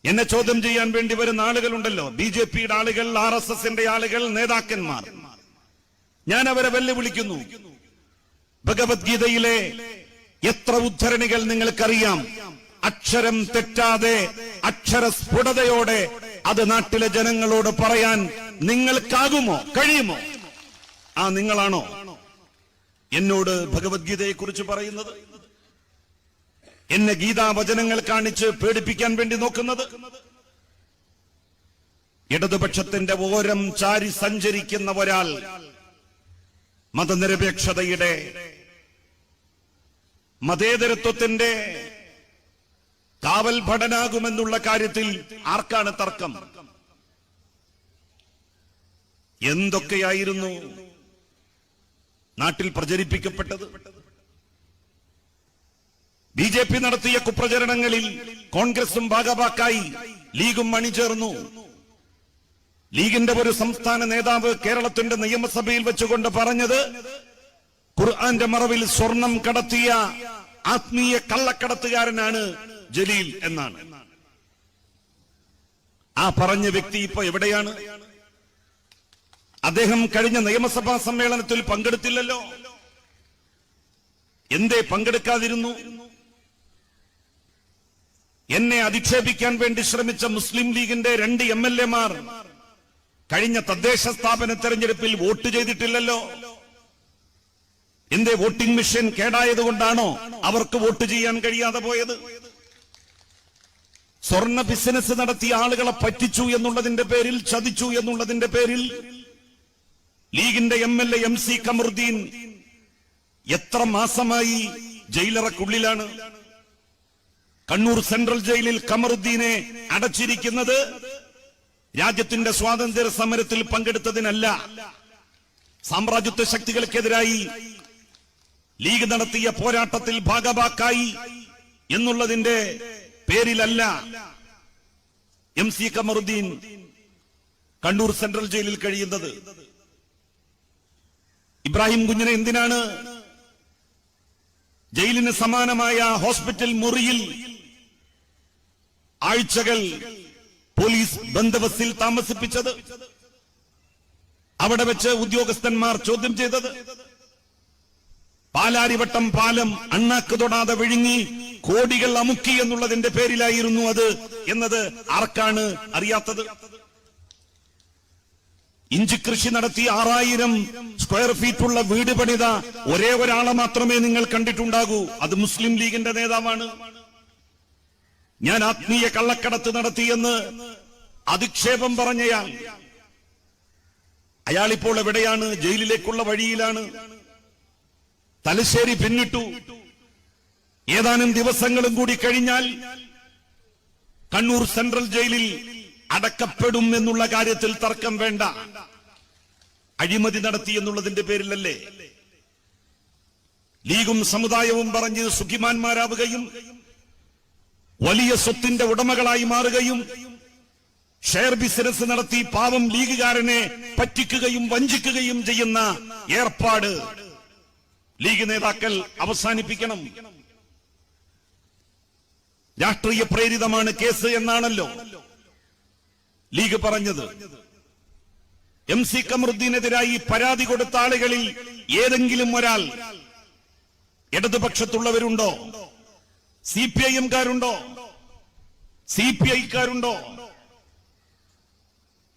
എന്നെ ചോദ്യം ചെയ്യാൻ വേണ്ടി വരുന്ന ആളുകളുണ്ടല്ലോ, BJP-യുടെ ആളുകൾ, RSS-ന്റെ ആളുകൾ, നേതാക്കന്മാർ. ഞാൻ അവരെ വെല്ലുവിളിക്കുന്നു. ഭഗവത്ഗീതയിലെ എത്ര ഉദ്ധരണികൾ നിങ്ങൾക്കറിയാം? അക്ഷരം തെറ്റാതെ, അക്ഷരസ്ഫുടതയോടെ അത് നാട്ടിലെ ജനങ്ങളോട് പറയാൻ നിങ്ങൾക്കാകുമോ, കഴിയുമോ? ആ നിങ്ങളാണോ എന്നോട് ഭഗവത്ഗീതയെ കുറിച്ച് പറയുന്നത്? എന്നെ ഗീതാവചനങ്ങൾ കാണിച്ച് പേടിപ്പിക്കാൻ വേണ്ടി നോക്കുന്നത്? ഇടതുപക്ഷത്തിന്റെ ഓരം ചാരി സഞ്ചരിക്കുന്ന ഒരാൾ മതനിരപേക്ഷതയുടെ, മതേതരത്വത്തിന്റെ കാവൽ ഭടനാകുമെന്നുള്ള കാര്യത്തിൽ ആർക്കാണ് തർക്കം? എന്തൊക്കെയായിരുന്നു നാട്ടിൽ പ്രചരിപ്പിക്കപ്പെട്ടത്? BJP നടത്തിയ കുപ്രചരണങ്ങളിൽ കോൺഗ്രസും ഭാഗഭാക്കായി ലീഗും അണിചേർന്നു. ലീഗിന്റെ ഒരു സംസ്ഥാന നേതാവ് കേരളത്തിന്റെ നിയമസഭയിൽ വെച്ചുകൊണ്ട് പറഞ്ഞത് ഖുർആന്റെ മറവിൽ സ്വർണം കടത്തിയ ആത്മീയ കള്ളക്കടത്തുകാരനാണ് ജലീൽ എന്നാണ്. ആ പറഞ്ഞ വ്യക്തി ഇപ്പൊ എവിടെയാണ്? അദ്ദേഹം കഴിഞ്ഞ നിയമസഭാ സമ്മേളനത്തിൽ പങ്കെടുത്തില്ലല്ലോ. എന്തേ പങ്കെടുക്കാതിരുന്നു? എന്നെ അധിക്ഷേപിക്കാൻ വേണ്ടി ശ്രമിച്ച മുസ്ലിം ലീഗിന്റെ 2 MLA-മാർ കഴിഞ്ഞ തദ്ദേശ സ്ഥാപന തെരഞ്ഞെടുപ്പിൽ വോട്ട് ചെയ്തിട്ടില്ലല്ലോ. എന്തേ? വോട്ടിംഗ് മെഷീൻ കേടായതുകൊണ്ടാണോ അവർക്ക് വോട്ട് ചെയ്യാൻ കഴിയാതെ പോയത്? സ്വർണ്ണ ബിസിനസ് നടത്തിയ ആളുകളെ പറ്റിച്ചു എന്നുള്ളതിന്റെ പേരിൽ, ചതിച്ചു എന്നുള്ളതിന്റെ പേരിൽ ലീഗിന്റെ MLA MC കമറുദ്ദീൻ എത്ര മാസമായി ജയിലറക്കുള്ളിലാണ്? കണ്ണൂർ സെൻട്രൽ ജയിലിൽ കമറുദ്ദീനെ അടച്ചിരിക്കുന്നത് രാജ്യത്തിന്റെ സ്വാതന്ത്ര്യ സമരത്തിൽ പങ്കെടുത്തതിനല്ല, സാമ്രാജ്യത്വ ശക്തികൾക്കെതിരായി ലീഗ് നടത്തിയ പോരാട്ടത്തിൽ ഭാഗഭാക്കായി എന്നുള്ളതിന്റെ പേരിലല്ല MC കമറുദ്ദീൻ കണ്ണൂർ സെൻട്രൽ ജയിലിൽ കഴിയുന്നത്. ഇബ്രാഹിം കുഞ്ഞിനെ എന്തിനാണ് ജയിലിന് സമാനമായ ഹോസ്പിറ്റൽ മുറിയിൽ ആഴ്ചകൾ പോലീസ് ബന്ദോബസ്തിൽ താമസിപ്പിച്ചത്? അവിടെ വെച്ച് ഉദ്യോഗസ്ഥന്മാർ ചോദ്യം ചെയ്തത്? പാലാരിവട്ടം പാലം അണ്ണാക്ക് തൊടാതെ വിഴുങ്ങി കോടികൾ അമുക്കി എന്നുള്ളതിന്റെ പേരിലായിരുന്നു അത് എന്നത് ആർക്കാണ് അറിയാത്തത്? ഇഞ്ചി കൃഷി നടത്തി 6000 സ്ക്വയർ ഫീറ്റുള്ള വീട് പണിത ഒരേ ഒരാളെ മാത്രമേ നിങ്ങൾ കണ്ടിട്ടുണ്ടാകൂ. അത് മുസ്ലിം ലീഗിന്റെ നേതാവാണ്. ഞാൻ ആത്മീയ കള്ളക്കടത്ത് നടത്തിയെന്ന് അധിക്ഷേപം പറഞ്ഞയാൾ, അയാളിപ്പോൾ എവിടെയാണ്? ജയിലിലേക്കുള്ള വഴിയിലാണ്. തലശ്ശേരി പിന്നിട്ടു. ഏതാനും ദിവസങ്ങളും കൂടി കഴിഞ്ഞാൽ കണ്ണൂർ സെൻട്രൽ ജയിലിൽ അടക്കപ്പെടും എന്നുള്ള കാര്യത്തിൽ തർക്കം വേണ്ട. അഴിമതി നടത്തി എന്നുള്ളതിന്റെ പേരിലല്ലേ ലീഗും സമുദായവും പറഞ്ഞ് സുഖിമാന്മാരാവുകയും വലിയ സ്വത്തിന്റെ ഉടമകളായി മാറുകയും ഷെയർ ബിസിനസ് നടത്തി പാവം ലീഗുകാരനെ പറ്റിക്കുകയും വഞ്ചിക്കുകയും ചെയ്യുന്ന ഏർപ്പാട് ലീഗ് നേതാക്കൾ അവസാനിപ്പിക്കണം. രാഷ്ട്രീയ പ്രേരിതമാണ് കേസ് എന്നാണല്ലോ ലീഗ് പറഞ്ഞത്. MC കമറുദ്ദീനെതിരായി പരാതി കൊടുത്ത ആളുകളിൽ ഏതെങ്കിലും ഒരാൾ ഇടതുപക്ഷത്തുള്ളവരുണ്ടോ? CPIM-കാരുണ്ടോ? CPI-ക്കാരുണ്ടോ?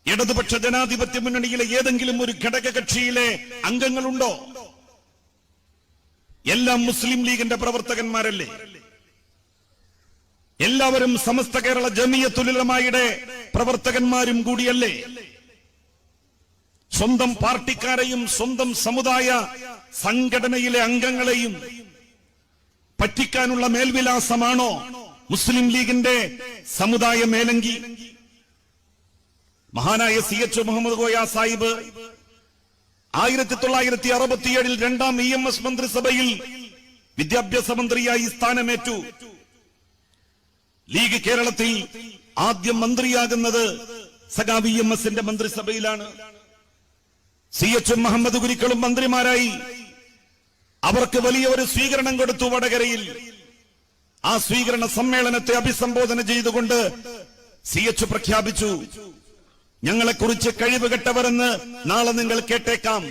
ഇടതുപക്ഷ ജനാധിപത്യ മുന്നണിയിലെ ഏതെങ്കിലും ഒരു ഘടകകക്ഷിയിലെ അംഗങ്ങളുണ്ടോ? എല്ലാം മുസ്ലിം ലീഗിന്റെ പ്രവർത്തകന്മാരല്ലേ? എല്ലാവരും സമസ്ത കേരള ജമിയത്തുൽ ഉലമായുടെ പ്രവർത്തകന്മാരും കൂടിയല്ലേ? സ്വന്തം പാർട്ടിക്കാരെയും സ്വന്തം സമുദായ സംഘടനയിലെ അംഗങ്ങളെയും പറ്റിക്കാനുള്ള മേൽവിലാസമാണോ മുസ്ലിം ലീഗിന്റെ സമുദായ മേലങ്കി? മഹാനായ CH മുഹമ്മദ് കോയ സാഹിബ് 1967 2ാം EMS മന്ത്രിസഭയിൽ വിദ്യാഭ്യാസ മന്ത്രിയായി സ്ഥാനമേറ്റു. ലീഗ് കേരളത്തിൽ ആദ്യം മന്ത്രിയാകുന്നത് സഖാവ് EMS-ന്റെ മന്ത്രിസഭയിലാണ്. CH മുഹമ്മദ് കുരിക്കളും മന്ത്രിമാരായി. അവർക്ക് വലിയ ഒരു സ്വീകരണം കൊടുത്തു വടകരയിൽ. ആ സ്വീകരണ സമ്മേളനത്തെ അഭിസംബോധന ചെയ്തുകൊണ്ട് CH പ്രഖ്യാപിച്ചു, ഞങ്ങളെക്കുറിച്ച് കഴിവുകെട്ടവരെന്ന് നാളെ നിങ്ങൾ കേട്ടേക്കാം,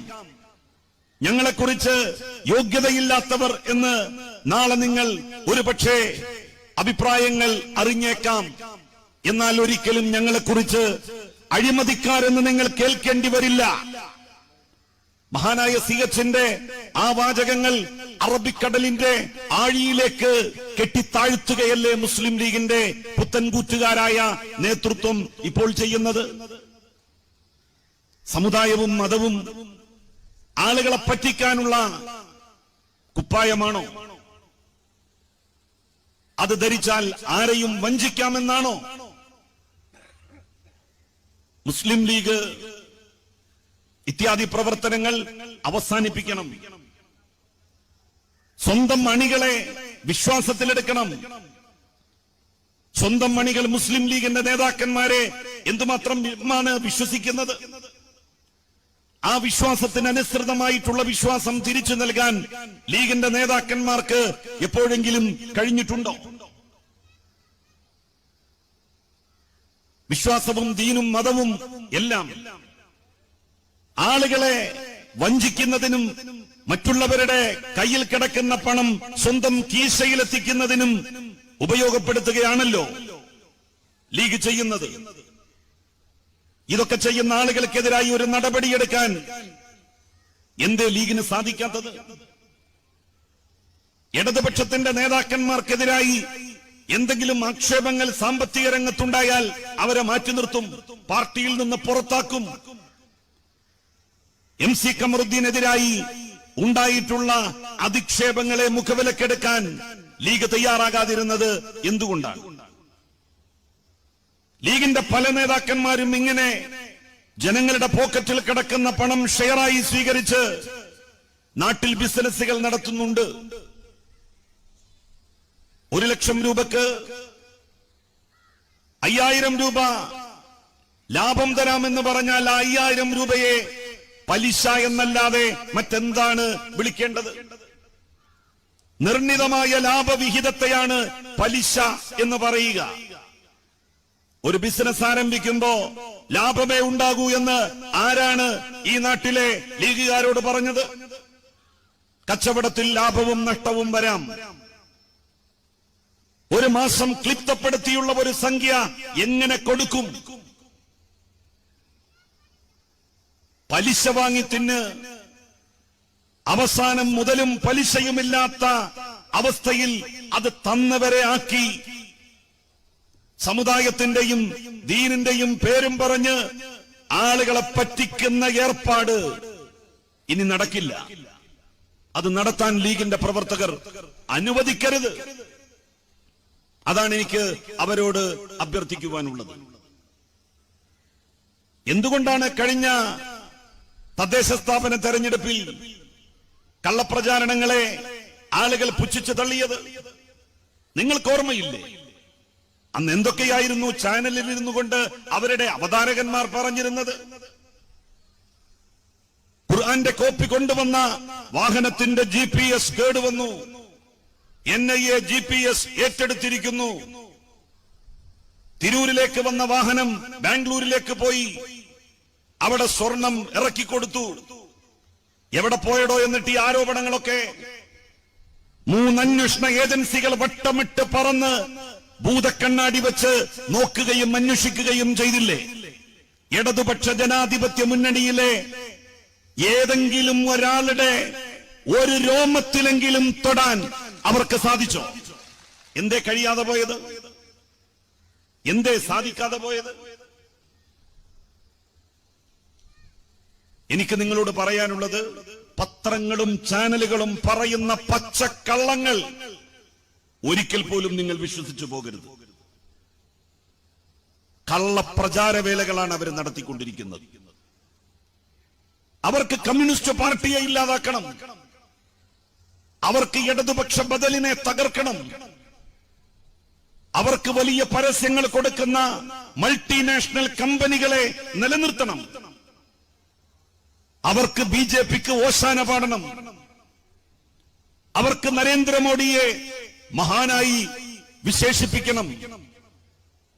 ഞങ്ങളെക്കുറിച്ച് യോഗ്യതയില്ലാത്തവർ എന്ന് നാളെ നിങ്ങൾ ഒരുപക്ഷെ അഭിപ്രായങ്ങൾ അറിഞ്ഞേക്കാം. എന്നാൽ ഒരിക്കലും ഞങ്ങളെക്കുറിച്ച് അഴിമതിക്കാരെന്ന് നിങ്ങൾ കേൾക്കേണ്ടി വരില്ല. മഹാനായ CHന്റെ ആ വാചകങ്ങൾ അറബിക്കടലിന്റെ ആഴിയിലേക്ക് കെട്ടിത്താഴ്ത്തുകയല്ലേ മുസ്ലിം ലീഗിന്റെ പുത്തൻകൂറ്റുകാരായ നേതൃത്വം ഇപ്പോൾ ചെയ്യുന്നത്? സമുദായവും മതവും ആളുകളെ പറ്റിക്കാനുള്ള കുപ്പായമാണോ? അത് ധരിച്ചാൽ ആരെയും വഞ്ചിക്കാമെന്നാണോ? മുസ്ലിം ലീഗ് ഇത്യാദി പ്രവർത്തനങ്ങൾ അവസാനിപ്പിക്കണം. സ്വന്തം അണികളെ വിശ്വാസത്തിലെടുക്കണം. സ്വന്തം അണികൾ മുസ്ലിം ലീഗിന്റെ നേതാക്കന്മാരെ എന്തുമാത്രമാണ് വിശ്വസിക്കുന്നത്? ആ വിശ്വാസത്തിനനുസൃതമായിട്ടുള്ള വിശ്വാസം തിരിച്ചു നൽകാൻ ലീഗിന്റെ നേതാക്കന്മാർക്ക് എപ്പോഴെങ്കിലും കഴിഞ്ഞിട്ടുണ്ടോ? വിശ്വാസവും ദീനും മതവും എല്ലാം ആളുകളെ വഞ്ചിക്കുന്നതിനും മറ്റുള്ളവരുടെ കയ്യിൽ കിടക്കുന്ന പണം സ്വന്തം കീശയിലെത്തിക്കുന്നതിനും ഉപയോഗപ്പെടുത്തുകയാണല്ലോ ലീഗ് ചെയ്യുന്നത്. ഇതൊക്കെ ചെയ്യുന്ന ആളുകൾക്കെതിരായി ഒരു നടപടിയെടുക്കാൻ എന്തേ ലീഗിന് സാധിക്കാത്തത്? ഇടതുപക്ഷത്തിന്റെ നേതാക്കന്മാർക്കെതിരായി എന്തെങ്കിലും ആക്ഷേപങ്ങൾ സാമ്പത്തിക രംഗത്തുണ്ടായാൽ അവരെ മാറ്റി നിർത്തും, പാർട്ടിയിൽ നിന്ന് പുറത്താക്കും. MC കമറുദ്ദീനെതിരായി ഉണ്ടായിട്ടുള്ള അധിക്ഷേപങ്ങളെ മുഖവിലക്കെടുക്കാൻ ലീഗ് തയ്യാറാകാതിരുന്നത് എന്തുകൊണ്ടാണ്? ലീഗിന്റെ പല നേതാക്കന്മാരും ഇങ്ങനെ ജനങ്ങളുടെ പോക്കറ്റിൽ കിടക്കുന്ന പണം ഷെയറായി സ്വീകരിച്ച് നാട്ടിൽ ബിസിനസ്സുകൾ നടത്തുന്നുണ്ട്. 1 ലക്ഷം രൂപക്ക് 5000 രൂപ ലാഭം തരാമെന്ന് പറഞ്ഞാൽ 5000 രൂപയെ പലിശ എന്നല്ലാതെ മറ്റെന്താണ് വിളിക്കേണ്ടത്? നിർണിതമായ ലാഭവിഹിതത്തെയാണ് പലിശ എന്ന് പറയുക. ഒരു ബിസിനസ് ആരംഭിക്കുമ്പോ ലാഭമേ ഉണ്ടാകൂ എന്ന് ആരാണ് ഈ നാട്ടിലെ ലീഗുകാരോട് പറഞ്ഞത്? കച്ചവടത്തിൽ ലാഭവും നഷ്ടവും വരാം. ഒരു മാസം ക്ലിപ്തപ്പെടുത്തിയുള്ള ഒരു സംഖ്യ എങ്ങനെ കൊടുക്കും? പലിശ വാങ്ങി തിന്ന് അവസാനം മുതലും പലിശയുമില്ലാത്ത അവസ്ഥയിൽ അത് തന്നവരെ ആക്കി സമുദായത്തിന്റെയും ദീനിന്റെയും പേരും പറഞ്ഞ് ആളുകളെ പറ്റിക്കുന്ന ഏർപ്പാട് ഇനി നടക്കില്ല. അത് നടത്താൻ ലീഗിന്റെ പ്രവർത്തകർ അനുവദിക്കരുത്. അതാണ് എനിക്ക് അവരോട് അഭ്യർത്ഥിക്കുവാനുള്ളത്. എന്തുകൊണ്ടാണ് കഴിഞ്ഞ തദ്ദേശ സ്ഥാപന തെരഞ്ഞെടുപ്പിൽ കള്ളപ്രചാരണങ്ങളെ ആളുകൾ പുച്ഛിച്ചു തള്ളിയത്? നിങ്ങൾക്ക് ഓർമ്മയില്ലേ? അന്ന് എന്തൊക്കെയായിരുന്നു ചാനലിൽ ഇരുന്നു കൊണ്ട് അവരുടെ അവതാരകന്മാർ പറഞ്ഞിരുന്നത്? ഖുർആന്റെ കോപ്പി കൊണ്ടുവന്ന വാഹനത്തിന്റെ GPS കേടുവന്നു, NIA GPS ഏറ്റെടുത്തിരിക്കുന്നു. തിരൂരിലേക്ക് വന്ന വാഹനം ബാംഗ്ലൂരിലേക്ക് പോയി, അവിടെ സ്വർണം ഇറക്കിക്കൊടുത്തു. എവിടെ പോയടോ എന്നിട്ട് ഈ ആരോപണങ്ങളൊക്കെ 3 അന്വേഷണ ഏജൻസികൾ വട്ടമിട്ട് പറന്ന് ഭൂതക്കണ്ണാടി വെച്ച് നോക്കുകയും അന്വേഷിക്കുകയും ചെയ്തില്ലേ? ഇടതുപക്ഷ ജനാധിപത്യ മുന്നണിയിലെ ഏതെങ്കിലും ഒരാളുടെ ഒരു രോമത്തിലെങ്കിലും തൊടാൻ അവർക്ക് സാധിച്ചോ? എന്തേ കഴിയാതെ പോയത്? എന്തേ സാധിക്കാതെ പോയത്? എനിക്ക് നിങ്ങളോട് പറയാനുള്ളത്, പത്രങ്ങളും ചാനലുകളും പറയുന്ന പച്ചക്കള്ളങ്ങൾ ഒരിക്കൽ പോലും നിങ്ങൾ വിശ്വസിച്ചു പോകരുത്. കള്ളപ്രചാരവേലകളാണ് അവർ നടത്തിക്കൊണ്ടിരിക്കുന്നത്. അവർക്ക് കമ്മ്യൂണിസ്റ്റ് പാർട്ടിയെ ഇല്ലാതാക്കണം, അവർക്ക് ഇടതുപക്ഷ ബദലിനെ തകർക്കണം, അവർക്ക് വലിയ പരസ്യങ്ങൾ കൊടുക്കുന്ന മൾട്ടിനാഷണൽ കമ്പനികളെ നിലനിർത്തണം, അവർക്ക് BJPക്ക് ഓശാന പാടണം, അവർക്ക് നരേന്ദ്രമോദിയെ മഹാനായി വിശേഷിപ്പിക്കണം.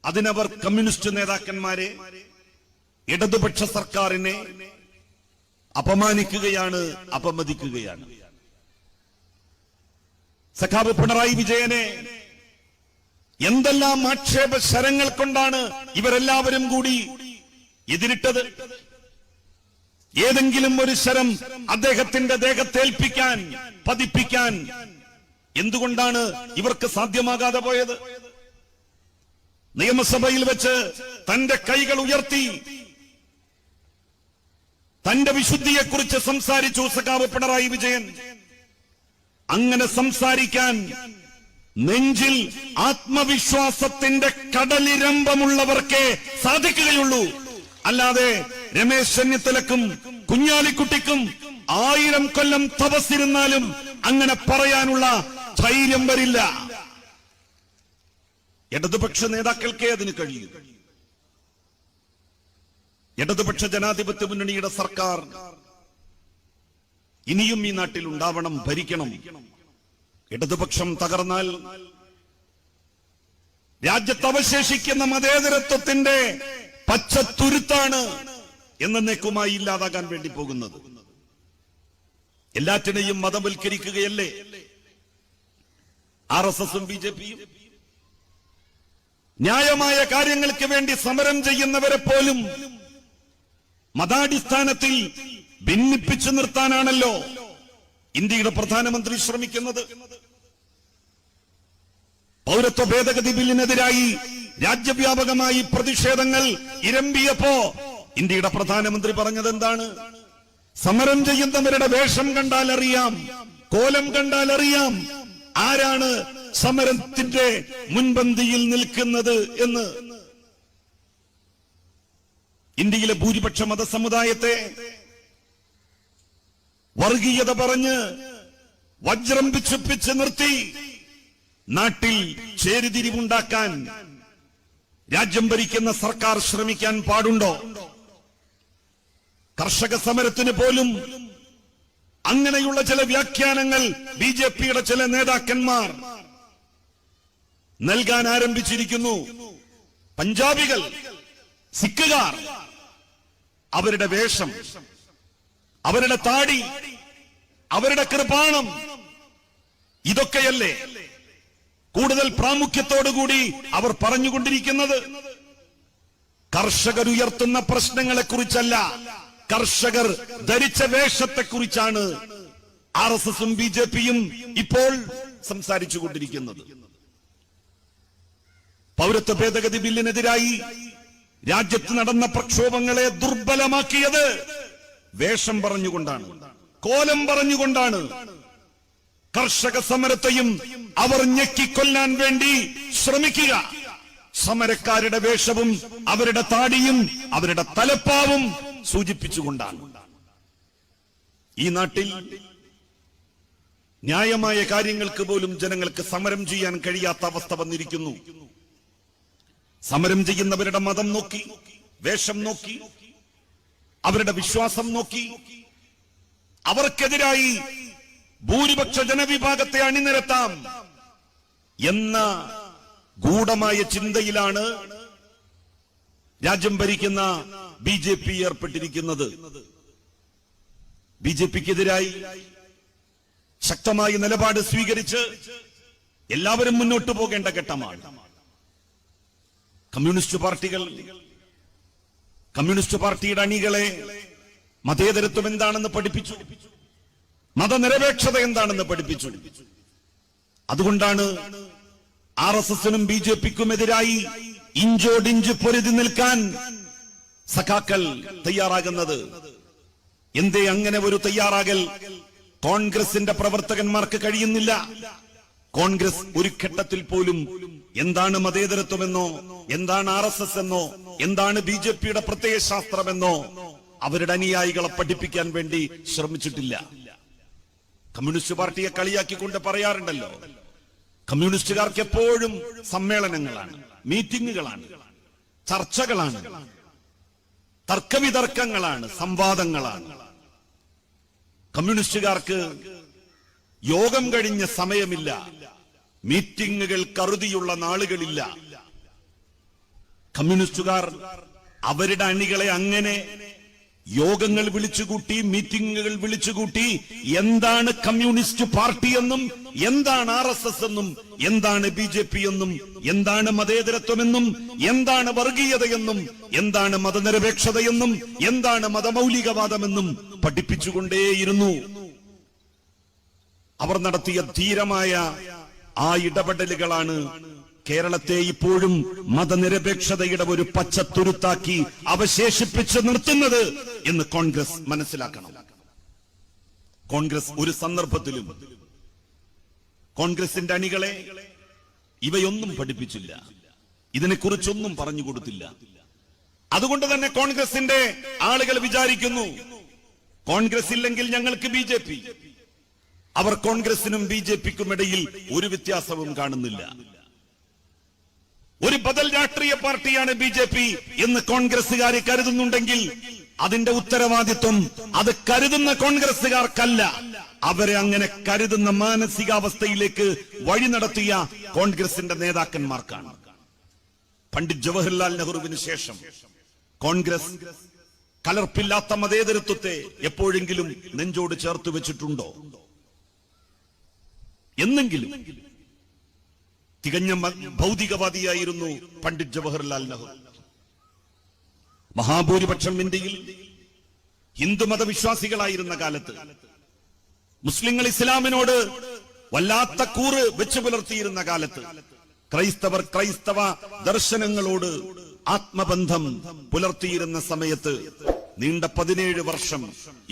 അതിനവർ കമ്മ്യൂണിസ്റ്റ് നേതാക്കന്മാരെ, ഇടതുപക്ഷ സർക്കാരിനെ അപമാനിക്കുകയാണ്, അപമതിക്കുകയാണ്. സഖാവ് പിണറായി വിജയനെ എന്തെല്ലാം ആക്ഷേപ ശരങ്ങൾ കൊണ്ടാണ് ഇവരെല്ലാവരും കൂടി എതിരിട്ടത്. ഏതെങ്കിലും ഒരു ശരം അദ്ദേഹത്തിന്റെ ദേഹത്തേൽപ്പിക്കാൻ, പതിപ്പിക്കാൻ എന്തുകൊണ്ടാണ് ഇവർക്ക് സാധ്യമാകാതെ പോയത്? നിയമസഭയിൽ വെച്ച് തന്റെ കൈകൾ ഉയർത്തി തന്റെ വിശുദ്ധിയെക്കുറിച്ച് സംസാരിച്ചു സഖാവ് പിണറായി വിജയൻ. അങ്ങനെ സംസാരിക്കാൻ നെഞ്ചിൽ ആത്മവിശ്വാസത്തിന്റെ കടലിരമ്പമുള്ളവർക്കേ സാധിക്കുകയുള്ളൂ. അല്ലാതെ രമേശ് ചെന്നിത്തലക്കും കുഞ്ഞാലിക്കുട്ടിക്കും 1000 കൊല്ലം തപസ്സിരുന്നാലും അങ്ങനെ പറയാനുള്ള ധൈര്യം വരില്ല. ഇടതുപക്ഷ നേതാക്കൾക്കേ അതിന് കഴിയും. ഇടതുപക്ഷ ജനാധിപത്യ മുന്നണിയുടെ സർക്കാർ ഇനിയും ഈ നാട്ടിൽ ഉണ്ടാവണം, ഭരിക്കണം. ഇടതുപക്ഷം തകർന്നാൽ രാജ്യത്ത് അവശേഷിക്കുന്ന മതേതരത്വത്തിന്റെ പച്ചത്തുരുത്താണ് എന്നേക്കുമായി ഇല്ലാതാകാൻ വേണ്ടി പോകുന്നത്. എല്ലാറ്റിനെയും മതവൽക്കരിക്കുകയല്ലേ RSSും BJPയും? ന്യായമായ കാര്യങ്ങൾക്ക് വേണ്ടി സമരം ചെയ്യുന്നവരെ പോലും മതാടിസ്ഥാനത്തിൽ ഭിന്നിപ്പിച്ചു നിർത്താനാണല്ലോ ഇന്ത്യയുടെ പ്രധാനമന്ത്രി ശ്രമിക്കുന്നത്. പൗരത്വ ഭേദഗതി ബില്ലിനെതിരായി രാജ്യവ്യാപകമായി പ്രതിഷേധങ്ങൾ ഇരമ്പിയപ്പോ ഇന്ത്യയുടെ പ്രധാനമന്ത്രി പറഞ്ഞത് എന്താണ്? സമരം ചെയ്യുന്നവരുടെ വേഷം കണ്ടാൽ അറിയാം, കോലം കണ്ടാൽ അറിയാം ആരാണ് സമരത്തിന്റെ മുൻപന്തിയിൽ നിൽക്കുന്നത് എന്ന്. ഇന്ത്യയിലെ ഭൂരിപക്ഷ മതസമുദായത്തെ വർഗീയത പറഞ്ഞ് വജ്രം പിച്ചുപ്പിച്ച് നിർത്തി നാട്ടിൽ ചേരിതിരിവുണ്ടാക്കാൻ രാജ്യം ഭരിക്കുന്ന സർക്കാർ ശ്രമിക്കാൻ പാടുണ്ടോ? കർഷക സമരത്തിന് പോലും അങ്ങനെയുള്ള ചില വ്യാഖ്യാനങ്ങൾ BJPയുടെ ചില നേതാക്കന്മാർ നൽകാൻ ആരംഭിച്ചിരിക്കുന്നു. പഞ്ചാബികൾ, സിഖുകാർ, അവരുടെ വേഷം, അവരുടെ താടി, അവരുടെ കൃപാണം, ഇതൊക്കെയല്ലേ കൂടുതൽ പ്രാമുഖ്യത്തോടുകൂടി അവർ പറഞ്ഞുകൊണ്ടിരിക്കുന്നത്? കർഷകർ ഉയർത്തുന്ന പ്രശ്നങ്ങളെക്കുറിച്ചല്ല, കർഷകർ ധരിച്ച വേഷത്തെക്കുറിച്ചാണ് RSSും BJPയും ഇപ്പോൾ സംസാരിച്ചുകൊണ്ടിരിക്കുന്നത്. പൗരത്വ ഭേദഗതി ബില്ലിനെതിരായി രാജ്യത്ത് നടന്ന പ്രക്ഷോഭങ്ങളെ ദുർബലമാക്കിയത് വേഷം പറഞ്ഞുകൊണ്ടാണ്, കോലം പറഞ്ഞുകൊണ്ടാണ്. കർഷക സമരത്തെയും അവർ ഞെക്കിക്കൊല്ലാൻ വേണ്ടി ശ്രമിക്കുക സമരക്കാരുടെ വേഷവും അവരുടെ താടിയും അവരുടെ തലപ്പാവും സൂചിപ്പിച്ചുകൊണ്ടാണ്. ഈ നാട്ടിൽ ന്യായമായ കാര്യങ്ങൾക്ക് പോലും ജനങ്ങൾക്ക് സമരം ചെയ്യാൻ കഴിയാത്ത അവസ്ഥ വന്നിരിക്കുന്നു. സമരം ചെയ്യുന്നവരുടെ മതം നോക്കി, വേഷം നോക്കി, അവരുടെ വിശ്വാസം നോക്കി അവർക്കെതിരായി ഭൂരിപക്ഷ ജനവിഭാഗത്തെ അണിനിരത്താം എന്ന ഗൂഢമായ ചിന്തയിലാണ് രാജ്യം ഭരിക്കുന്ന BJP ഏർപ്പെട്ടിരിക്കുന്നത്. BJPക്കെതിരായി ശക്തമായ നിലപാട് സ്വീകരിച്ച് എല്ലാവരും മുന്നോട്ടു പോകേണ്ട ഘട്ടമാണ്. കമ്മ്യൂണിസ്റ്റ് പാർട്ടിയുടെ അണികളെ മതേതരത്വം എന്താണെന്ന് പഠിപ്പിച്ചു, മതനിരപേക്ഷത എന്താണെന്ന് പഠിപ്പിച്ചു. അതുകൊണ്ടാണ് RSSനും BJPക്കുമെതിരായി ഇഞ്ചോടിഞ്ച് പൊരുതി നിൽക്കാൻ സഖാക്കൾ തയ്യാറാകുന്നത്. എന്തേ അങ്ങനെ ഒരു തയ്യാറാകൽ കോൺഗ്രസിന്റെ പ്രവർത്തകന്മാർക്ക് കഴിയുന്നില്ല? കോൺഗ്രസ് ഒരു ഘട്ടത്തിൽ പോലും എന്താണ് മതേതരത്വമെന്നോ, എന്താണ് RSS എന്നോ, എന്താണ് BJPയുടെ പ്രത്യയശാസ്ത്രമെന്നോ അവരുടെ അനുയായികളെ പഠിപ്പിക്കാൻ വേണ്ടി ശ്രമിച്ചിട്ടില്ല. കമ്മ്യൂണിസ്റ്റ് പാർട്ടിയെ കളിയാക്കിക്കൊണ്ട് പറയാറുണ്ടല്ലോ, കമ്മ്യൂണിസ്റ്റുകാർക്ക് എപ്പോഴും സമ്മേളനങ്ങളാണ്, മീറ്റിംഗുകളാണ്, ചർച്ചകളാണ്, തർക്കവിതർക്കങ്ങളാണ്, സംവാദങ്ങളാണ്. കമ്മ്യൂണിസ്റ്റുകാർക്ക് യോഗം കഴിഞ്ഞ സമയമില്ല, മീറ്റിംഗുകൾ കറുതിയുള്ള നാളുകളില്ല. കമ്മ്യൂണിസ്റ്റുകാർ അവരുടെ അണികളെ അങ്ങനെ യോഗങ്ങൾ വിളിച്ചുകൂട്ടി, മീറ്റിംഗുകൾ വിളിച്ചുകൂട്ടി എന്താണ് കമ്മ്യൂണിസ്റ്റ് പാർട്ടി എന്നും എന്താണ് RSS എന്നും എന്താണ് BJP എന്നും എന്താണ് മതേതരത്വമെന്നും എന്താണ് വർഗീയതയെന്നും എന്താണ് മതനിരപേക്ഷതയെന്നും എന്താണ് മതമൗലികവാദമെന്നും പഠിപ്പിച്ചുകൊണ്ടേയിരുന്നു. അവർ നടത്തിയ ധീരമായ ആ ഇടപെടലുകളാണ് കേരളത്തെ ഇപ്പോഴും മതനിരപേക്ഷതയുടെ ഒരു പച്ചത്തുരുത്താക്കി അവശേഷിപ്പിച്ച് നിർത്തുന്നത് എന്ന് കോൺഗ്രസ് മനസ്സിലാക്കണം. കോൺഗ്രസ് ഒരു സന്ദർഭത്തിലും കോൺഗ്രസിന്റെ അണികളെ ഇവയൊന്നും പഠിപ്പിച്ചില്ല, ഇതിനെക്കുറിച്ചൊന്നും പറഞ്ഞു കൊടുത്തില്ല. അതുകൊണ്ട് തന്നെ കോൺഗ്രസിന്റെ ആളുകൾ വിചാരിക്കുന്നു കോൺഗ്രസ് ഇല്ലെങ്കിൽ ഞങ്ങൾക്ക് BJP. അവർ കോൺഗ്രസിനും BJPക്കും ഇടയിൽ ഒരു വ്യത്യാസവും കാണുന്നില്ല. ഒരു ബദൽ രാഷ്ട്രീയ പാർട്ടിയാണ് BJP എന്ന് കോൺഗ്രസുകാർ കരുതുന്നുണ്ടെങ്കിൽ അതിന്റെ ഉത്തരവാദിത്വം അത് കരുതുന്ന കോൺഗ്രസുകാർക്കല്ല, അവരെ അങ്ങനെ കരുതുന്ന മാനസികാവസ്ഥയിലേക്ക് വഴി നടത്തിയ കോൺഗ്രസിന്റെ നേതാക്കന്മാർക്കാണ്. പണ്ഡിറ്റ് ജവഹർലാൽ നെഹ്റുവിന് ശേഷം കോൺഗ്രസ് കലർപ്പില്ലാത്ത മതേതരത്വത്തെ എപ്പോഴെങ്കിലും നെഞ്ചോട് ചേർത്ത് വെച്ചിട്ടുണ്ടോ? എന്നെങ്കിലും. തികഞ്ഞ ഭൗതികവാദിയായിരുന്നു പണ്ഡിറ്റ് ജവഹർലാൽ നെഹ്റു. മഹാഭൂരിപക്ഷം ഇന്ത്യയിൽ ഹിന്ദുമത വിശ്വാസികളായിരുന്ന കാലത്ത് മുസ്ലിങ്ങൾ ഇസ്ലാമിനോട് വല്ലാത്ത കൂറ് വെച്ചു പുലർത്തിയിരുന്ന കാലത്ത് ക്രൈസ്തവർ ക്രൈസ്തവ ദർശനങ്ങളോട് ആത്മബന്ധം പുലർത്തിയിരുന്ന സമയത്ത് നീണ്ട 17 വർഷം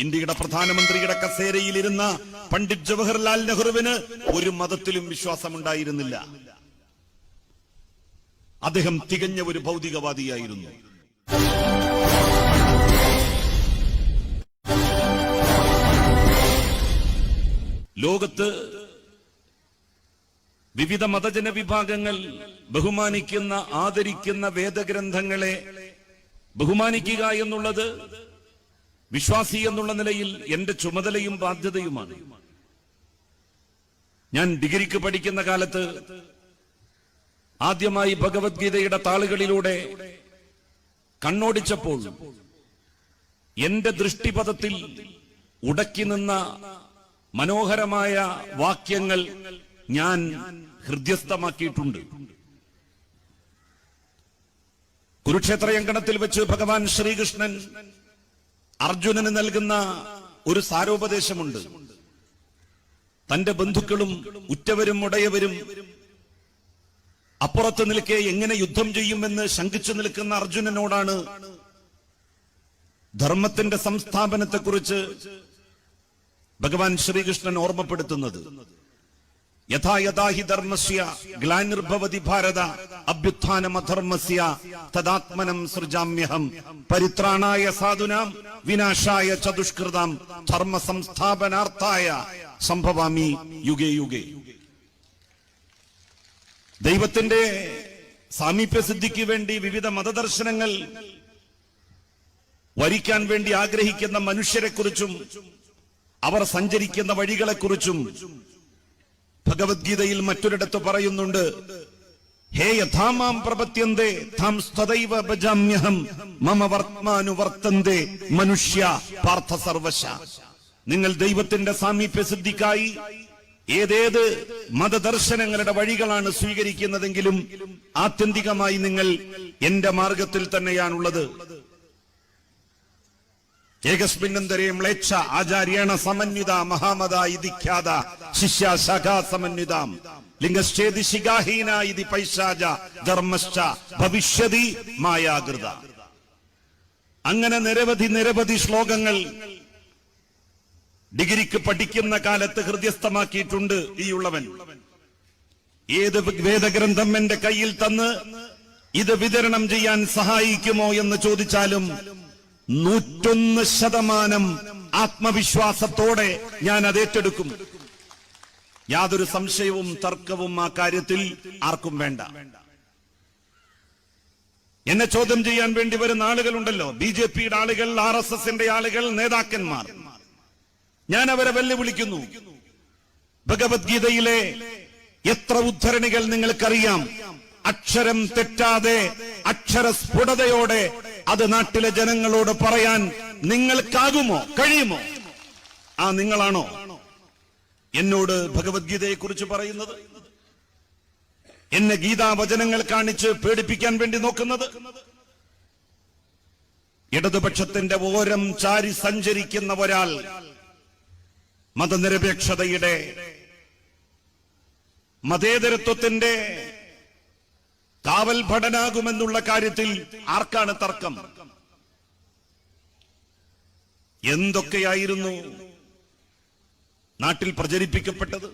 ഇന്ത്യയുടെ പ്രധാനമന്ത്രിയുടെ കസേരയിലിരുന്ന പണ്ഡിറ്റ് ജവഹർലാൽ നെഹ്റുവിന് ഒരു മതത്തിലും വിശ്വാസമുണ്ടായിരുന്നില്ല. അദ്ദേഹം തികഞ്ഞ ഒരു ഭൗതികവാദിയായിരുന്നു. ലോകത്ത് വിവിധ മതജന വിഭാഗങ്ങൾ ബഹുമാനിക്കുന്ന ആദരിക്കുന്ന വേദഗ്രന്ഥങ്ങളെ ബഹുമാനിക്കുക എന്നുള്ളത് വിശ്വാസി എന്നുള്ള നിലയിൽ എന്റെ ചുമതലയും ബാധ്യതയുമാണ്. ഞാൻ ഡിഗ്രിക്ക് പഠിക്കുന്ന കാലത്ത് ആദ്യമായി ഭഗവത്ഗീതയുടെ താളുകളിലൂടെ കണ്ണോടിച്ചപ്പോൾ എന്റെ ദൃഷ്ടിപഥത്തിൽ ഉടക്കി നിന്ന മനോഹരമായ വാക്യങ്ങൾ ഞാൻ ഹൃദ്യസ്ഥമാക്കിയിട്ടുണ്ട്. കുരുക്ഷേത്രയങ്കണത്തിൽ വെച്ച് ഭഗവാൻ ശ്രീകൃഷ്ണൻ അർജുനന് നൽകുന്ന ഒരു സാരോപദേശമുണ്ട്. തന്റെ ബന്ധുക്കളും ഉറ്റവരും ഉടയവരും അപ്പുറത്ത് നിൽക്കെ എങ്ങനെ യുദ്ധം ചെയ്യുമെന്ന് ശങ്കിച്ചു നിൽക്കുന്ന അർജുനനോടാണ് ധർമ്മത്തിന്റെ സംസ്ഥാപനത്തെക്കുറിച്ച് ഭഗവാൻ ശ്രീകൃഷ്ണൻ ഓർമ്മപ്പെടുത്തുന്നത്. യഥാ യഥാ ഹി ധർമ്മസ്യ ഗ്ലാനിർഭവതി ഭാരത അഭ്യുത്ഥാനമധർമ്മസ്യ തദാത്മനം സൃജാമ്യഹം പരിത്രാണായ സാധുനാം വിനാശായ ചതുഷ്കൃതാം ധർമ്മ സംസ്ഥാപനാർത്ഥായ സംഭവാമി യുഗേ യുഗേ. ദൈവത്തിന്റെ സാമീപ്യസിദ്ധിക്ക് വേണ്ടി വിവിധ മതദർശനങ്ങൾ വരിക്കാൻ വേണ്ടി ആഗ്രഹിക്കുന്ന മനുഷ്യരെക്കുറിച്ചും അവർ സഞ്ചരിക്കുന്ന വഴികളെക്കുറിച്ചും ഭഗവത്ഗീതയിൽ മറ്റൊരിടത്ത് പറയുന്നുണ്ട്. ഹേ യഥാമാം പ്രപത്യന്തേ താം സ്വദൈവ ഭജാമ്യഹം മമ വർത്തമാനുവർത്തന്തേ മനുഷ്യ പാർത്ഥ സർവശ. നിങ്ങൾ ദൈവത്തിന്റെ സാമീപ്യസിദ്ധിക്കായി ഏതേത് മതദർശനങ്ങളുടെ വഴികളാണ് സ്വീകരിക്കുന്നതെങ്കിലും ആത്യന്തികമായി നിങ്ങൾ എന്റെ മാർഗത്തിൽ തന്നെയാണുള്ളത്. ഏകസ്മിന്നന്തരേ മ്ലേച്ഛ ആചാര്യേണ സമന്വിത മഹാമത ഇതി ഖ്യാത ശിഷ്യ ശാഖാ സമന്വിതാം ലിംഗശ്ചേതി ശിഖാഹീന ഇതി പൈശാച ധർമ്മശ്ച ഭവിഷ്യതി മായാകൃത. അങ്ങനെ നിരവധി ശ്ലോകങ്ങൾ ഡിഗ്രിക്ക് പഠിക്കുന്ന കാലത്ത് ഹൃദയസ്ഥമാക്കിയിട്ടുണ്ട് ഈ ഉള്ളവൻ. ഏത് വേദഗ്രന്ഥം എന്റെ കയ്യിൽ തന്ന് ഇത് വിതരണം ചെയ്യാൻ സഹായിക്കുമോ എന്ന് ചോദിച്ചാലും 101% ആത്മവിശ്വാസത്തോടെ ഞാൻ അത് ഏറ്റെടുക്കും. യാതൊരു സംശയവും തർക്കവും ആ കാര്യത്തിൽ ആർക്കും വേണ്ട. എന്നെ ചോദ്യം ചെയ്യാൻ വേണ്ടി വരുന്ന ആളുകളുണ്ടല്ലോ, BJPയുടെ ആളുകൾ, RSSന്റെ ആളുകൾ, നേതാക്കന്മാർ. ഞാൻ അവരെ വെല്ലുവിളിക്കുന്നു. ഭഗവത്ഗീതയിലെ എത്ര ഉദ്ധരണികൾ നിങ്ങൾക്കറിയാം? അക്ഷരം തെറ്റാതെ അക്ഷരസ്ഫുടതയോടെ അത് നാട്ടിലെ ജനങ്ങളോട് പറയാൻ നിങ്ങൾക്കാകുമോ, കഴിയുമോ? ആ നിങ്ങളാണോ എന്നോട് ഭഗവത്ഗീതയെ കുറിച്ച് പറയുന്നത്? എന്നെ ഗീതാവചനങ്ങൾ കാണിച്ച് പേടിപ്പിക്കാൻ വേണ്ടി നോക്കുന്നത്? ഇടതുപക്ഷത്തിന്റെ ഓരം ചാരി സഞ്ചരിക്കുന്ന ഒരാൾ മതനിരപേക്ഷതയുടെ, മതേതരത്വത്തിന്റെ കാവൽ ഭടനാകുമെന്നുള്ള കാര്യത്തിൽ ആർക്കാണ് തർക്കം? എന്തൊക്കെയായിരുന്നു നാട്ടിൽ പ്രചരിപ്പിക്കപ്പെട്ടത്?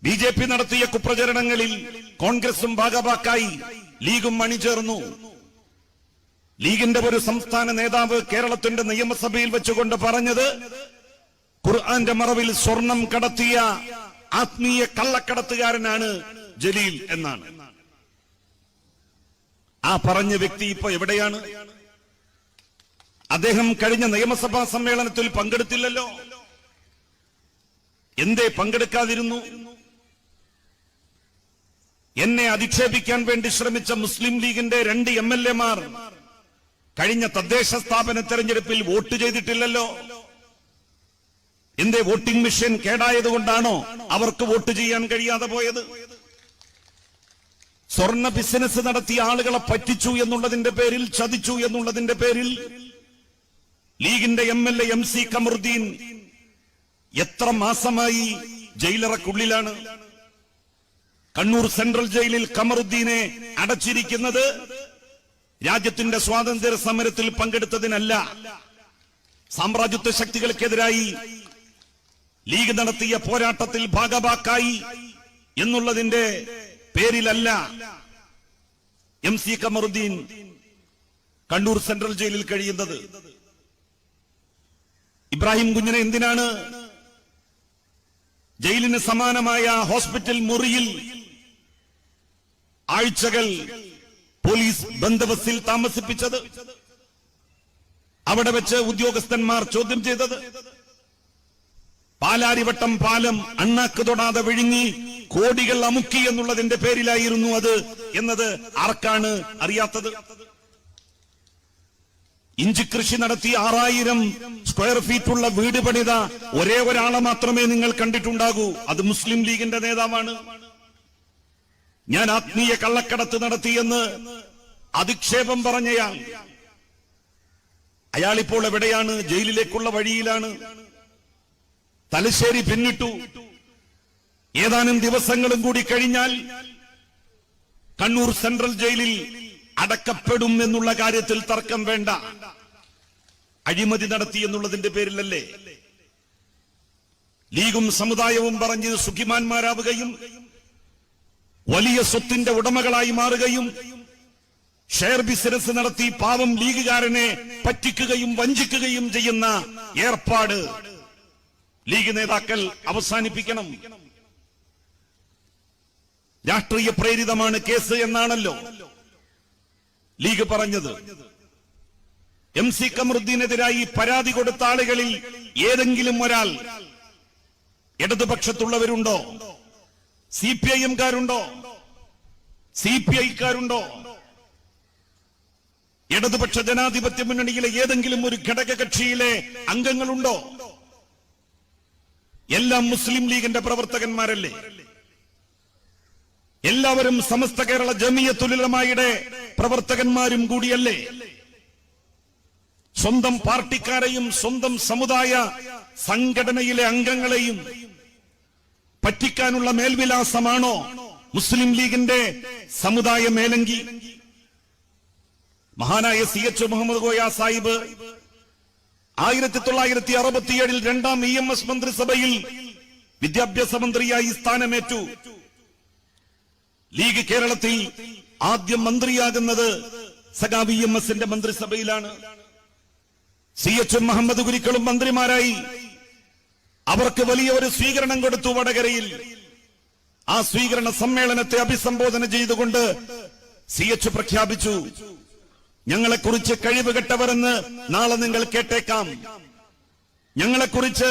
ബി.ജെ.പി. നടത്തിയ കുപ്രചരണങ്ങളിൽ കോൺഗ്രസും ഭാഗഭാക്കായി ലീഗും അണിചേർന്നു. ലീഗിന്റെ ഒരു സംസ്ഥാന നേതാവ് കേരളത്തിന്റെ നിയമസഭയിൽ വെച്ചുകൊണ്ട് പറഞ്ഞത് ഖുർആന്റെ മറവിൽ സ്വർണം കടത്തിയ ആത്മീയ കള്ളക്കടത്തുകാരനാണ് ജലീൽ എന്നാണ്. ആ പറഞ്ഞ വ്യക്തി ഇപ്പൊ എവിടെയാണ്? അദ്ദേഹം കഴിഞ്ഞ നിയമസഭാ സമ്മേളനത്തിൽ പങ്കെടുത്തില്ലല്ലോ. എന്തേ പങ്കെടുക്കാതിരുന്നു? എന്നെ അധിക്ഷേപിക്കാൻ വേണ്ടി ശ്രമിച്ച മുസ്ലിം ലീഗിന്റെ 2 MLA-മാർ കഴിഞ്ഞ തദ്ദേശ സ്ഥാപന തെരഞ്ഞെടുപ്പിൽ വോട്ട് ചെയ്തിട്ടില്ലല്ലോ. എന്തേ? വോട്ടിംഗ് മെഷീൻ കേടായതുകൊണ്ടാണോ അവർക്ക് വോട്ട് ചെയ്യാൻ കഴിയാതെ പോയത്? സ്വർണ്ണ ബിസിനസ് നടത്തിയ ആളുകളെ പറ്റിച്ചു എന്നുള്ളതിന്റെ പേരിൽ, ചതിച്ചു എന്നുള്ളതിന്റെ പേരിൽ ലീഗിന്റെ MLA MC കമറുദ്ദീൻ എത്ര മാസമായി ജയിലറക്കുള്ളിലാണ്? കണ്ണൂർ സെൻട്രൽ ജയിലിൽ കമറുദ്ദീനെ അടച്ചിരിക്കുന്നത് രാജ്യത്തിന്റെ സ്വാതന്ത്ര്യ സമരത്തിൽ പങ്കെടുത്തതിനല്ല, സാമ്രാജ്യത്വ ശക്തികൾക്കെതിരായി ലീഗ് നടത്തിയ പോരാട്ടത്തിൽ ഭാഗഭാക്കായി എന്നുള്ളതിന്റെ പേരിലല്ല MC കമറുദ്ദീൻ കണ്ണൂർ സെൻട്രൽ ജയിലിൽ കഴിയുന്നത്. ഇബ്രാഹിം കുഞ്ഞിനെ എന്തിനാണ് ജയിലിന് സമാനമായ ഹോസ്പിറ്റൽ മുറിയിൽ ആഴ്ചകൾ പോലീസ് ബന്ദോബസ്തിൽ താമസിപ്പിച്ചത്? അവിടെ വെച്ച് ഉദ്യോഗസ്ഥന്മാർ ചോദ്യം ചെയ്തത്? പാലാരിവട്ടം പാലം അണ്ണാക്ക് തൊടാതെ വിഴുങ്ങി കോടികൾ അമുക്കി എന്നുള്ളതിന്റെ പേരിലായിരുന്നു അത് എന്നത് ആർക്കാണ് അറിയാത്തത്? ഇഞ്ചി കൃഷി നടത്തി 6000 സ്ക്വയർ ഫീറ്റുള്ള വീട് പണിത ഒരേ ഒരാളെ മാത്രമേ നിങ്ങൾ കണ്ടിട്ടുണ്ടാകൂ. അത് മുസ്ലിം ലീഗിന്റെ നേതാവാണ്. ഞാൻ ആത്മീയ കള്ളക്കടത്ത് നടത്തിയെന്ന് അധിക്ഷേപം പറഞ്ഞയാൾ, അയാളിപ്പോൾ എവിടെയാണ്? ജയിലിലേക്കുള്ള വഴിയിലാണ്. തലശ്ശേരി പിന്നിട്ടു. ഏതാനും ദിവസങ്ങളും കൂടി കഴിഞ്ഞാൽ കണ്ണൂർ സെൻട്രൽ ജയിലിൽ അടക്കപ്പെടും എന്നുള്ള കാര്യത്തിൽ തർക്കം വേണ്ട. അഴിമതി നടത്തി എന്നുള്ളതിന്റെ പേരിലല്ലേ ലീഗും സമുദായവും പറഞ്ഞ് സുഖിമാന്മാരാവുകയും വലിയ സ്വത്തിന്റെ ഉടമകളായി മാറുകയും ഷെയർ ബിസിനസ് നടത്തി പാവം ലീഗുകാരനെ പറ്റിക്കുകയും വഞ്ചിക്കുകയും ചെയ്യുന്ന ഏർപ്പാട് ലീഗ് നേതാക്കൾ അവസാനിപ്പിക്കണം. രാഷ്ട്രീയ പ്രേരിതമാണ് കേസ് എന്നാണല്ലോ ലീഗ് പറഞ്ഞത്. MC കമറുദ്ദീനെതിരായി പരാതി കൊടുത്ത ആളുകളിൽ ഏതെങ്കിലും ഒരാൾ ഇടതുപക്ഷത്തുള്ളവരുണ്ടോ? CPIM-കാരുണ്ടോ? CPI-ക്കാരുണ്ടോ? ഇടതുപക്ഷ ജനാധിപത്യ മുന്നണിയിലെ ഏതെങ്കിലും ഒരു ഘടകകക്ഷിയിലെ അംഗങ്ങളുണ്ടോ? എല്ലാം മുസ്ലിം ലീഗിന്റെ പ്രവർത്തകന്മാരല്ലേ? എല്ലാവരും സമസ്ത കേരള ജമിയത്തുൽ ഉലമായുടെ പ്രവർത്തകന്മാരും കൂടിയല്ലേ? സ്വന്തം പാർട്ടിക്കാരെയും സ്വന്തം സമുദായ സംഘടനയിലെ അംഗങ്ങളെയും പറ്റിക്കാനുള്ള മേൽവിലാസമാണോ മുസ്ലിം ലീഗിന്റെ സമുദായ മേലങ്കി? മഹാനായ CH മുഹമ്മദ് കോയ സാഹിബ് 1967 2ാം EMS മന്ത്രിസഭയിൽ വിദ്യാഭ്യാസ മന്ത്രിയായി സ്ഥാനമേറ്റു. ലീഗ് കേരളത്തിൽ ആദ്യം മന്ത്രിയാകുന്നത് സഖാവ് EMS-ന്റെ മന്ത്രിസഭയിലാണ്. CH മുഹമ്മദ് കുരിക്കളും മന്ത്രിമാരായി. അവർക്ക് വലിയ ഒരു സ്വീകരണം കൊടുത്തു വടകരയിൽ. ആ സ്വീകരണ സമ്മേളനത്തെ അഭിസംബോധന ചെയ്തുകൊണ്ട് CH പ്രഖ്യാപിച്ചു, ഞങ്ങളെക്കുറിച്ച് കഴിവുകെട്ടവരെന്ന് നാളെ നിങ്ങൾ കേട്ടേക്കാം, ഞങ്ങളെക്കുറിച്ച്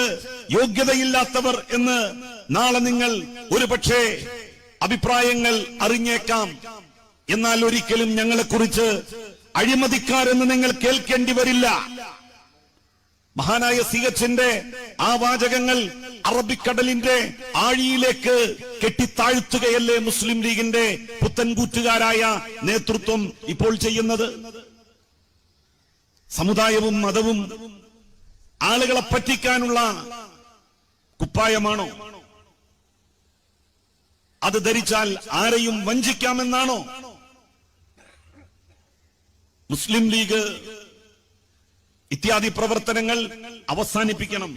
യോഗ്യതയില്ലാത്തവർ എന്ന് നാളെ നിങ്ങൾ ഒരുപക്ഷെ അഭിപ്രായങ്ങൾ അറിഞ്ഞേക്കാം. എന്നാൽ ഒരിക്കലും ഞങ്ങളെക്കുറിച്ച് അഴിമതിക്കാരെന്ന് നിങ്ങൾ കേൾക്കേണ്ടി വരില്ല. മഹാനായ CH-ന്റെ ആ വാചകങ്ങൾ അറബിക്കടലിന്റെ ആഴിയിലേക്ക് കെട്ടിത്താഴ്ത്തുകയല്ലേ മുസ്ലിം ലീഗിന്റെ പുത്തൻകൂറ്റുകാരായ നേതൃത്വം ഇപ്പോൾ ചെയ്യുന്നത്? സമുദായവും മതവും ആളുകളെ പറ്റിക്കാനുള്ള കുപ്പായമാണോ? അത് ധരിച്ചാൽ ആരെയും വഞ്ചിക്കാമെന്നാണോ? മുസ്ലിം ലീഗ് ഇത്യാദി പ്രവർത്തനങ്ങൾ അവസാനിപ്പിക്കണം.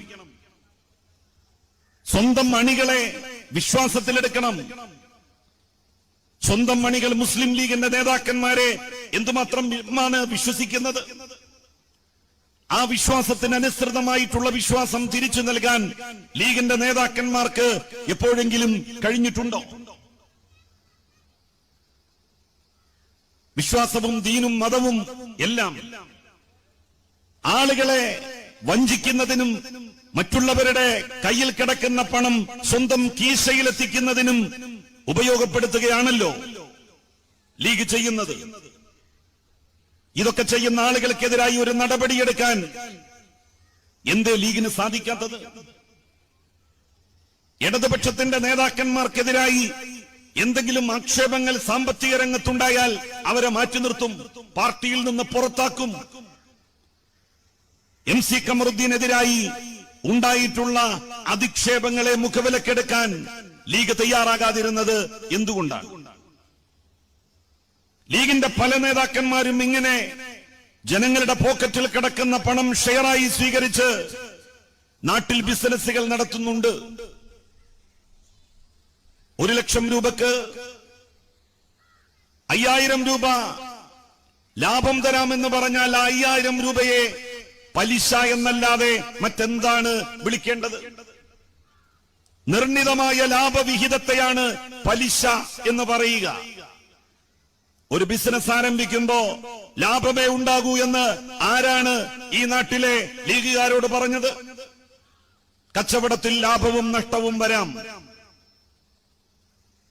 സ്വന്തം അണികളെ വിശ്വാസത്തിലെടുക്കണം. സ്വന്തം അണികൾ മുസ്ലിം ലീഗിന്റെ നേതാക്കന്മാരെ എന്തുമാത്രമാണ് വിശ്വസിക്കുന്നത്? ആ വിശ്വാസത്തിനനുസൃതമായിട്ടുള്ള വിശ്വാസം തിരിച്ചു നൽകാൻ ലീഗിന്റെ നേതാക്കന്മാർക്ക് എപ്പോഴെങ്കിലും കഴിഞ്ഞിട്ടുണ്ടോ? വിശ്വാസവും ദീനും മതവും എല്ലാം ആളുകളെ വഞ്ചിക്കുന്നതിനും മറ്റുള്ളവരുടെ കയ്യിൽ കിടക്കുന്ന പണം സ്വന്തം കീശയിലെത്തിക്കുന്നതിനും ഉപയോഗപ്പെടുത്തുകയാണല്ലോ ലീഗ് ചെയ്യുന്നത്. ഇതൊക്കെ ചെയ്യുന്ന ആളുകൾക്കെതിരായി ഒരു നടപടിയെടുക്കാൻ എന്തേ ലീഗിന് സാധിക്കാത്തത്? ഇടതുപക്ഷത്തിന്റെ നേതാക്കന്മാർക്കെതിരായി എന്തെങ്കിലും ആക്ഷേപങ്ങൾ സാമ്പത്തിക രംഗത്തുണ്ടായാൽ അവരെ മാറ്റി നിർത്തും, പാർട്ടിയിൽ നിന്ന് പുറത്താക്കും. MC ഖമറുദ്ദീനെതിരായി ഉണ്ടായിട്ടുള്ള അധിക്ഷേപങ്ങളെ മുഖവിലക്കെടുക്കാൻ ലീഗ് തയ്യാറാകാതിരുന്നത് എന്തുകൊണ്ടാണ്? ലീഗിന്റെ പല നേതാക്കന്മാരും ഇങ്ങനെ ജനങ്ങളുടെ പോക്കറ്റിൽ കിടക്കുന്ന പണം ഷെയറായി സ്വീകരിച്ച് നാട്ടിൽ ബിസിനസ്സുകൾ നടത്തുന്നുണ്ട്. 1 ലക്ഷം രൂപക്ക് 5000 രൂപ ലാഭം തരാമെന്ന് പറഞ്ഞാൽ 5000 രൂപയെ പലിശ എന്നല്ലാതെ മറ്റെന്താണ് വിളിക്കേണ്ടത്? നിർണിതമായ ലാഭവിഹിതത്തെയാണ് പലിശ എന്ന് പറയുക. ഒരു ബിസിനസ് ആരംഭിക്കുമ്പോ ലാഭമേ ഉണ്ടാകൂ എന്ന് ആരാണ് ഈ നാട്ടിലെ ലീഗുകാരോട് പറഞ്ഞത്? കച്ചവടത്തിൽ ലാഭവും നഷ്ടവും വരാം.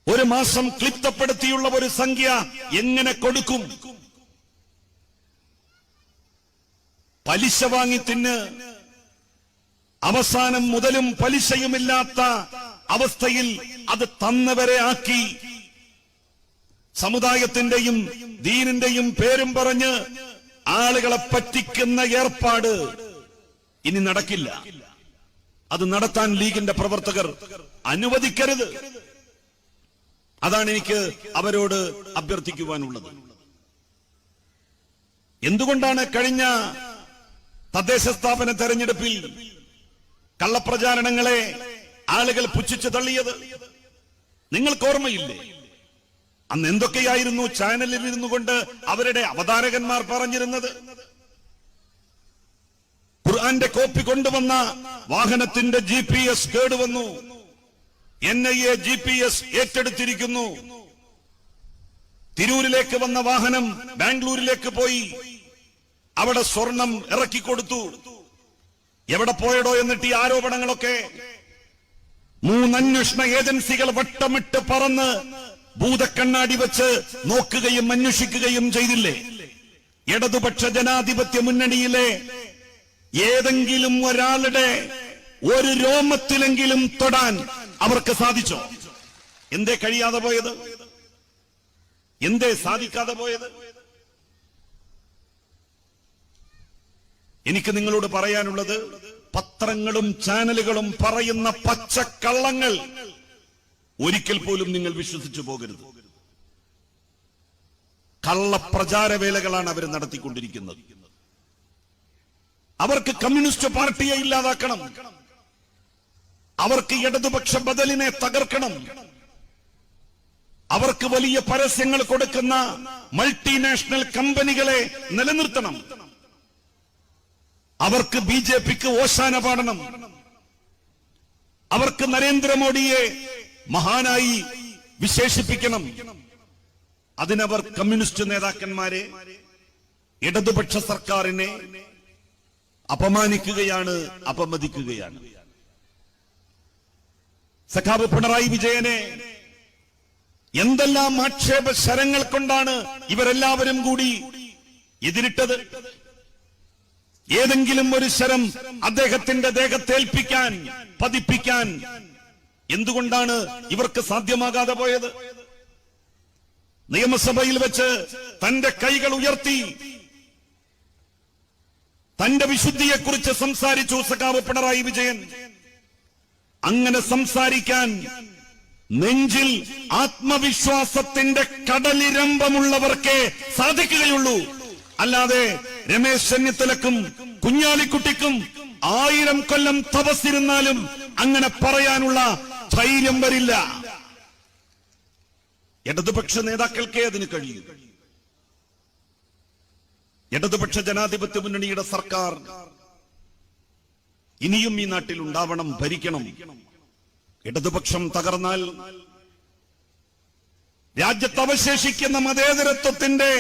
ഒരു മാസം ക്ലിപ്തപ്പെടുത്തിയുള്ള ഒരു സംഖ്യ എങ്ങനെ കൊടുക്കും? പലിശ വാങ്ങി തിന്ന് അവസാനം മുതലും പലിശയുമില്ലാത്ത അവസ്ഥയിൽ അത് തന്നവരെ ആക്കി സമുദായത്തിന്റെയും ദീനിന്റെയും പേരും പറഞ്ഞ് ആളുകളെ പറ്റിക്കുന്ന ഏർപ്പാട് ഇനി നടക്കില്ല. അത് നടത്താൻ ലീഗിന്റെ പ്രവർത്തകർ അനുവദിക്കരുത്. അതാണ് എനിക്ക് അവരോട് അഭ്യർത്ഥിക്കുവാനുള്ളത്. എന്തുകൊണ്ടാണ് കഴിഞ്ഞ തദ്ദേശ സ്ഥാപന തെരഞ്ഞെടുപ്പിൽ കള്ളപ്രചാരണങ്ങളെ ആളുകൾ പുച്ഛിച്ചു തള്ളിയത്? നിങ്ങൾക്ക് ഓർമ്മയില്ലേ? അന്ന് എന്തൊക്കെയായിരുന്നു ചാനലിൽ ഇരുന്നു കൊണ്ട് അവരുടെ അവതാരകന്മാർ പറഞ്ഞിരുന്നത്? ഖുർആന്റെ കോപ്പി കൊണ്ടുവന്ന വാഹനത്തിന്റെ GPS കേടുവന്നു, NIA GPS ഏറ്റെടുത്തിരിക്കുന്നു. തിരൂരിലേക്ക് വന്ന വാഹനം ബാംഗ്ലൂരിലേക്ക് പോയി, അവിടെ സ്വർണം ഇറക്കിക്കൊടുത്തു. എവിടെ പോയടോ എന്നിട്ട് ഈ ആരോപണങ്ങളൊക്കെ 3 അന്വേഷണ ഏജൻസികൾ വട്ടമിട്ട് പറന്ന് ഭൂതക്കണ്ണാടി വെച്ച് നോക്കുകയും അന്വേഷിക്കുകയും ചെയ്തില്ലേ? ഇടതുപക്ഷ ജനാധിപത്യ മുന്നണിയിലെ ഏതെങ്കിലും ഒരാളുടെ ഒരു രോമത്തിലെങ്കിലും തൊടാൻ അവർക്ക് സാധിച്ചോ? എന്തേ കഴിയാതെ പോയത്? എന്തേ സാധിക്കാതെ പോയത്? എനിക്ക് നിങ്ങളോട് പറയാനുള്ളത്, പത്രങ്ങളും ചാനലുകളും പറയുന്ന പച്ചക്കള്ളങ്ങൾ ഒരിക്കൽ പോലും നിങ്ങൾ വിശ്വസിച്ചു പോകരുത്. കള്ളപ്രചാരവേലകളാണ് അവർ നടത്തിക്കൊണ്ടിരിക്കുന്നത്. അവർക്ക് കമ്മ്യൂണിസ്റ്റ് പാർട്ടിയെ ഇല്ലാതാക്കണം. അവർക്ക് ഇടതുപക്ഷ ബദലിനെ തകർക്കണം. അവർക്ക് വലിയ പരസ്യങ്ങൾ കൊടുക്കുന്ന മൾട്ടിനാഷണൽ കമ്പനികളെ നിലനിർത്തണം. അവർക്ക് BJPക്ക് ഓശാന പാടണം. അവർക്ക് നരേന്ദ്രമോദിയെ മഹാനായി വിശേഷിപ്പിക്കണം. അതിനവർ കമ്മ്യൂണിസ്റ്റ് നേതാക്കന്മാരെ, ഇടതുപക്ഷ സർക്കാരിനെ അപമാനിക്കുകയാണ്, അപമതിക്കുകയാണ്. സഖാവ് പിണറായി വിജയനെ എന്തെല്ലാം ആക്ഷേപ ശരങ്ങൾ കൊണ്ടാണ് ഇവരെല്ലാവരും കൂടി എതിരിട്ടത്. ഏതെങ്കിലും ഒരു ശരം അദ്ദേഹത്തിന്റെ ദേഹത്തേൽപ്പിക്കാൻ, പതിപ്പിക്കാൻ എന്തുകൊണ്ടാണ് ഇവർക്ക് സാധ്യമാകാതെ പോയത്? നിയമസഭയിൽ വെച്ച് തന്റെ കൈകൾ ഉയർത്തി തന്റെ വിശുദ്ധിയെക്കുറിച്ച് സംസാരിച്ചു സഖാവ് പിണറായി വിജയൻ. അങ്ങനെ സംസാരിക്കാൻ നെഞ്ചിൽ ആത്മവിശ്വാസത്തിന്റെ കടലിരമ്പമുള്ളവർക്കേ സാധിക്കുകയുള്ളൂ. അല്ലാതെ രമേശ് ചെന്നിത്തലക്കും കുഞ്ഞാലിക്കുട്ടിക്കും 1000 കൊല്ലം തപസ്സിരുന്നാലും അങ്ങനെ പറയാനുള്ള ധൈര്യം വരില്ല. ഇടതുപക്ഷ നേതാക്കൾക്കേ അതിന് കഴിയും. ഇടതുപക്ഷ ജനാധിപത്യ മുന്നണിയുടെ സർക്കാർ ഇനിയും ഈ നാട്ടിൽ ഉണ്ടാവണം, ഭരിക്കണം. ഇടതുപക്ഷം തകർന്നാൽ രാജ്യത്ത് അവശേഷിക്കുന്ന മതേതരത്വത്തിന്റെ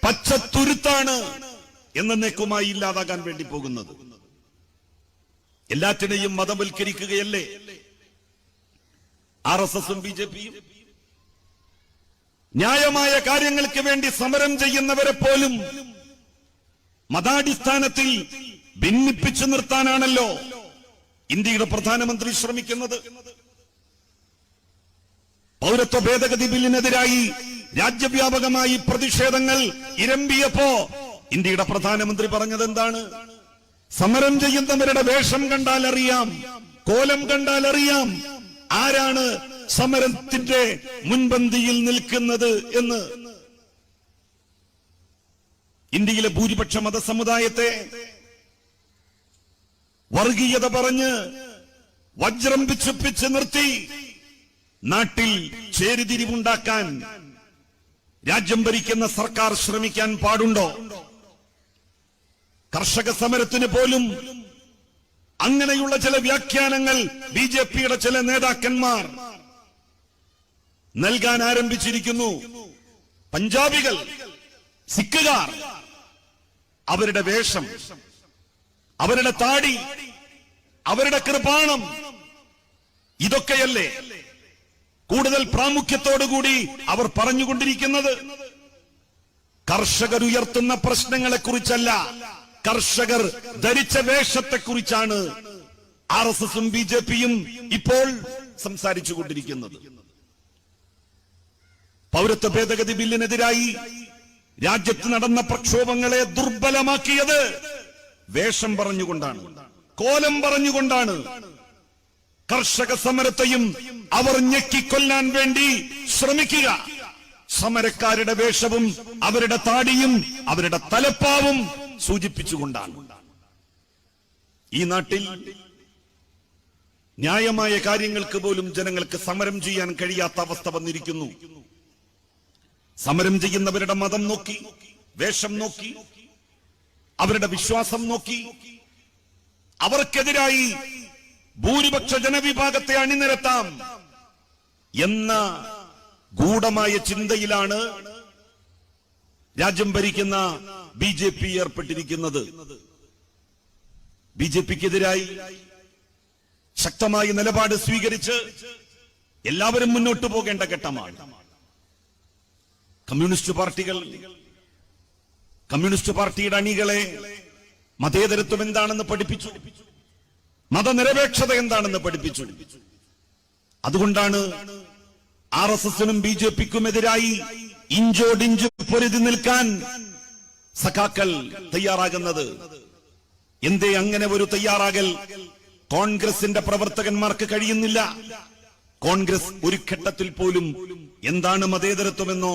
പച്ചത്തുരുത്താണ് എന്നേക്കുമായി ഇല്ലാതാകാൻ വേണ്ടി പോകുന്നത്. എല്ലാറ്റിനെയും മതവൽക്കരിക്കുകയല്ലേ RSSും BJPയും? ന്യായമായ കാര്യങ്ങൾക്ക് വേണ്ടി സമരം ചെയ്യുന്നവരെ പോലും മതാടിസ്ഥാനത്തിൽ ഭിന്നിപ്പിച്ചു നിർത്താനാണല്ലോ ഇന്ത്യയുടെ പ്രധാനമന്ത്രി ശ്രമിക്കുന്നത്. പൗരത്വ ഭേദഗതി ബില്ലിനെതിരായി രാജ്യവ്യാപകമായി പ്രതിഷേധങ്ങൾ ഇരമ്പിയപ്പോ ഇന്ത്യയുടെ പ്രധാനമന്ത്രി പറഞ്ഞത് എന്താണ്? സമരം ചെയ്യുന്നവരുടെ വേഷം കണ്ടാൽ അറിയാം, കോലം കണ്ടാൽ അറിയാം ആരാണ് സമരത്തിന്റെ മുൻപന്തിയിൽ നിൽക്കുന്നത് എന്ന്. ഇന്ത്യയിലെ ഭൂരിപക്ഷ മതസമുദായത്തെ വർഗീയത പറഞ്ഞ് വജ്രം പിച്ചുപ്പിച്ച് നിർത്തി നാട്ടിൽ ചേരിതിരിവുണ്ടാക്കാൻ രാജ്യം ഭരിക്കുന്ന സർക്കാർ ശ്രമിക്കാൻ പാടുണ്ടോ? കർഷക സമരത്തിന് പോലും അങ്ങനെയുള്ള ചില വ്യാഖ്യാനങ്ങൾ BJPയുടെ ചില നേതാക്കന്മാർ നൽകാൻ ആരംഭിച്ചിരിക്കുന്നു. പഞ്ചാബികൾ, സിഖുകാർ, അവരുടെ വേഷം, അവരുടെ താടി, അവരുടെ കൃപാണം, ഇതൊക്കെയല്ലേ കൂടുതൽ പ്രാമുഖ്യത്തോടുകൂടി അവർ പറഞ്ഞുകൊണ്ടിരിക്കുന്നത്? കർഷകർ ഉയർത്തുന്ന പ്രശ്നങ്ങളെക്കുറിച്ചല്ല, കർഷകർ ധരിച്ച വേഷത്തെക്കുറിച്ചാണ് RSSും BJPയും ഇപ്പോൾ സംസാരിച്ചുകൊണ്ടിരിക്കുന്നത്. പൗരത്വ ഭേദഗതി ബില്ലിനെതിരായി രാജ്യത്ത് നടന്ന പ്രക്ഷോഭങ്ങളെ ദുർബലമാക്കിയത് വേഷം പറഞ്ഞുകൊണ്ടാണ്, കോലം പറഞ്ഞുകൊണ്ടാണ്. കർഷക സമരത്തെയും അവർ ഞെക്കിക്കൊല്ലാൻ വേണ്ടി ശ്രമിക്കുക സമരക്കാരുടെ വേഷവും അവരുടെ താടിയും അവരുടെ തലപ്പാവും സൂചിപ്പിച്ചുകൊണ്ടാണ്. ഈ നാട്ടിൽ ന്യായമായ കാര്യങ്ങൾക്ക് പോലും ജനങ്ങൾക്ക് സമരം ചെയ്യാൻ കഴിയാത്ത അവസ്ഥ വന്നിരിക്കുന്നു. സമരം ചെയ്യുന്നവരുടെ മതം നോക്കി, വേഷം നോക്കി, അവരുടെ വിശ്വാസം നോക്കി അവർക്കെതിരായി ഭൂരിപക്ഷ ജനവിഭാഗത്തെ അണിനിരത്താം എന്ന ഗൂഢമായ ചിന്തയിലാണ് രാജ്യം ഭരിക്കുന്ന BJP ഏർപ്പെട്ടിരിക്കുന്നത്. BJPക്കെതിരായി ശക്തമായ നിലപാട് സ്വീകരിച്ച് എല്ലാവരും മുന്നോട്ടു പോകേണ്ട ഘട്ടമാണ്. കമ്മ്യൂണിസ്റ്റ് പാർട്ടികൾ, കമ്മ്യൂണിസ്റ്റ് പാർട്ടിയുടെ അണികളെ മതേതരത്വം എന്താണെന്ന് പഠിപ്പിച്ചു, മതനിരപേക്ഷത എന്താണെന്ന് പഠിപ്പിച്ചു. അതുകൊണ്ടാണ് RSSനും BJPക്കുമെതിരായി ഇഞ്ചോടിഞ്ച് പൊരുതി നിൽക്കാൻ സഖാക്കൾ തയ്യാറാകുന്നത്. എന്തേ അങ്ങനെ ഒരു തയ്യാറാകൽ കോൺഗ്രസിന്റെ പ്രവർത്തകന്മാർക്ക് കഴിയുന്നില്ല? കോൺഗ്രസ് ഒരു ഘട്ടത്തിൽ പോലും എന്താണ് മതേതരത്വമെന്നോ,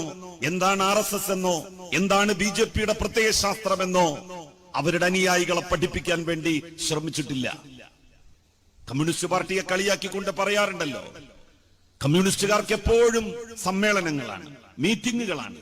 എന്താണ് RSS എന്നോ, എന്താണ് BJPയുടെ പ്രത്യയശാസ്ത്രമെന്നോ അവരുടെ അനുയായികളെ പഠിപ്പിക്കാൻ വേണ്ടി ശ്രമിച്ചിട്ടില്ല. കമ്മ്യൂണിസ്റ്റ് പാർട്ടിയെ കളിയാക്കിക്കൊണ്ട് പറയാറുണ്ടല്ലോ, കമ്മ്യൂണിസ്റ്റുകാർക്ക് എപ്പോഴും സമ്മേളനങ്ങളാണ്, മീറ്റിംഗുകളാണ്.